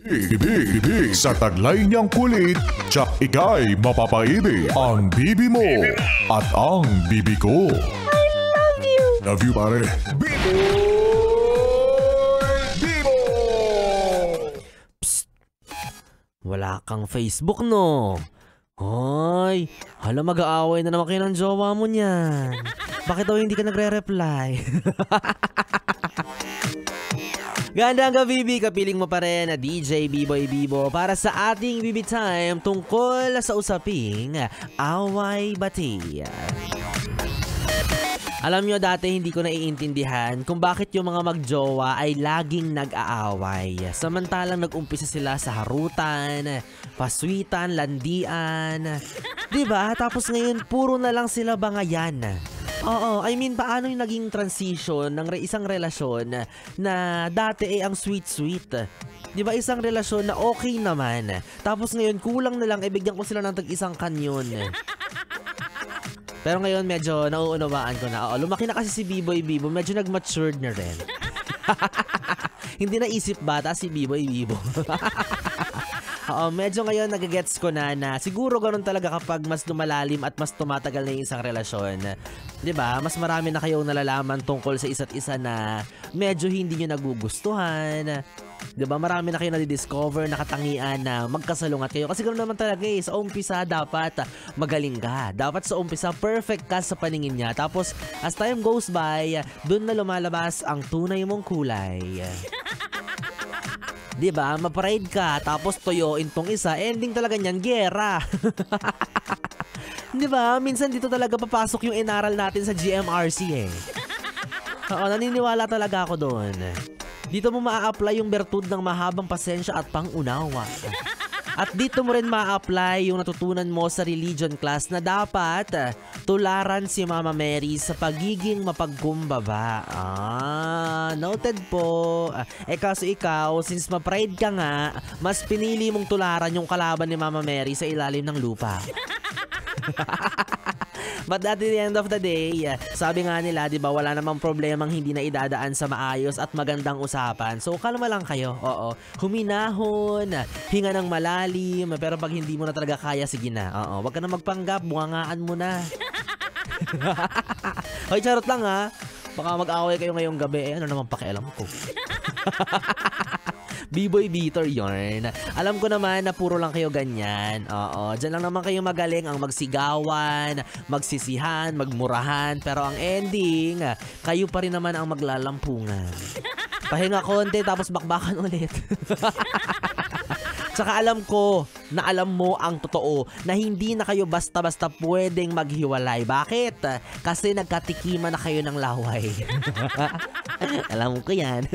Ibig sa taglay niyang kulit, tsak ika'y mapapaibig. Ang bibi mo at ang bibi ko. I love you! Love you, pare. Bibo! Bibo! Psst! Wala kang Facebook, no? Hoy! Hala, mag-aaway na naman kayo ng jowa mo niyan. Bakit daw hindi ka nagre-reply? Gandang gabi, kapiling mo pa rin na DJ B-Boy Bibo para sa ating BB Time tungkol sa usaping away-bati. Alam nyo, dati hindi ko naiintindihan kung bakit yung mga magjowa ay laging nag-aaway. Samantalang nag-umpisa sila sa harutan, paswitan, landian. Diba? Tapos ngayon, puro na lang sila bangayan. Oo, I mean, paano yung naging transition ng isang relasyon na dati ay ang sweet-sweet? Diba, isang relasyon na okay naman. Tapos ngayon, kulang na lang, ibigyan ko sila ng tag-isang kanyon. Pero ngayon, medyo nauunawaan ko na. Oo, lumaki na kasi si B-Boy Bibo, medyo nag-matured na rin. Hindi na isip bata si B-Boy Bibo. Oo, medyo ngayon nagagets ko na siguro ganun talaga kapag mas lumalalim at mas tumatagal na yung isang relasyon. 'Di ba? Mas marami na kayong nalalaman tungkol sa isa't isa na medyo hindi nyo nagugustuhan. 'Di ba? Marami na kayong nadidiscover na katangian na magkasalungat kayo. Kasi ganoon naman talaga eh. Sa umpisa dapat magaling ka. Dapat sa umpisa perfect ka sa paningin niya. Tapos as time goes by, dun na lumalabas ang tunay mong kulay. Diba? Ma-pride ka, tapos toyoin tong isa, ending talaga niyan, gera. Diba? Minsan dito talaga papasok yung inaral natin sa GMRC eh. Oo, naniniwala talaga ako doon. Dito mo maa-apply yung bertud ng mahabang pasensya at pangunawa. At dito mo rin ma-apply yung natutunan mo sa religion class na dapat tularan si Mama Mary sa pagiging mapagkumbaba. Noted po. Kaso ikaw, since ma-pride ka nga, mas pinili mong tularan yung kalaban ni Mama Mary sa ilalim ng lupa. But at the end of the day, sabi nga nila, di ba, wala namang problemang hindi na idadaan sa maayos at magandang usapan. So, kalma lang kayo. Oo. Huminahon, hinga ng malalim, pero pag hindi mo na talaga kaya, sige na. Oo. Wag ka na magpanggap, bungangaan mo na. Hoy, charot lang ha. Baka mag-away kayo ngayong gabi. Ano naman pakialam ko. B-Boy Beater yarn. Alam ko naman na puro lang kayo ganyan. Oo, dyan lang naman kayo magaling ang magsigawan, magsisihan, magmurahan. Pero ang ending, kayo pa rin naman ang maglalampungan. Pahinga konti tapos bakbakan ulit. Tsaka alam ko na alam mo ang totoo na hindi na kayo basta-basta pwedeng maghiwalay. Bakit? Kasi nagkatikiman na kayo ng laway. Alam ko yan.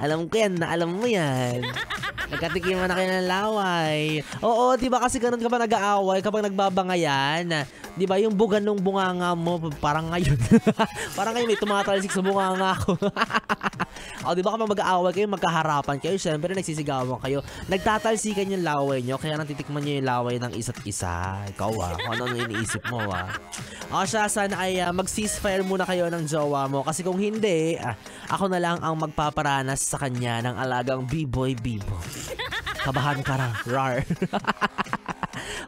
Alam ko yan na alam mo yan. Nagkatikiman na kayo ng laway. Oo, diba kasi ganun ka ba nag-aaway kapag nagbabangayan? Diba yung buga nung bunganga mo parang ngayon. Parang ngayon may tumatalsik sa bunganga ko. O diba kapag mag-aaway kayo, magkaharapan kayo, syempre nagsisigawan kayo. Nagtatalsikan yung laway nyo, kaya natitikman nyo yung laway ng isa't isa. Ikaw kung ano iniisip mo O siya, sana ay mag-ceasefire muna kayo ng jowa mo. Kasi kung hindi, ako na lang ang magpaparanas sa kanya ng alagang B-Boy Bibo. Kabahan ka na, rar.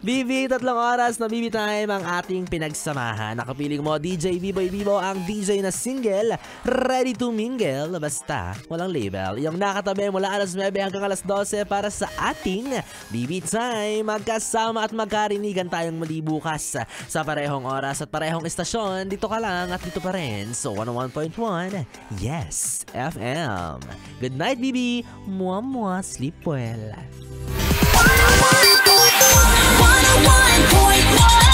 BB, 3 oras na BB Time ang ating pinagsamahan. Nakapiling mo, DJ B-Boy Bibo, ang DJ na single, ready to mingle, basta walang label. Yung nakatabi mula alas 9 hanggang alas 12 para sa ating BB Time. Magkasama at magkarinigan tayong muli bukas sa parehong oras at parehong estasyon. Dito ka lang at dito pa rin. So 101.1, Yes FM. Good night, BB. Mwah, sleep well. 101.1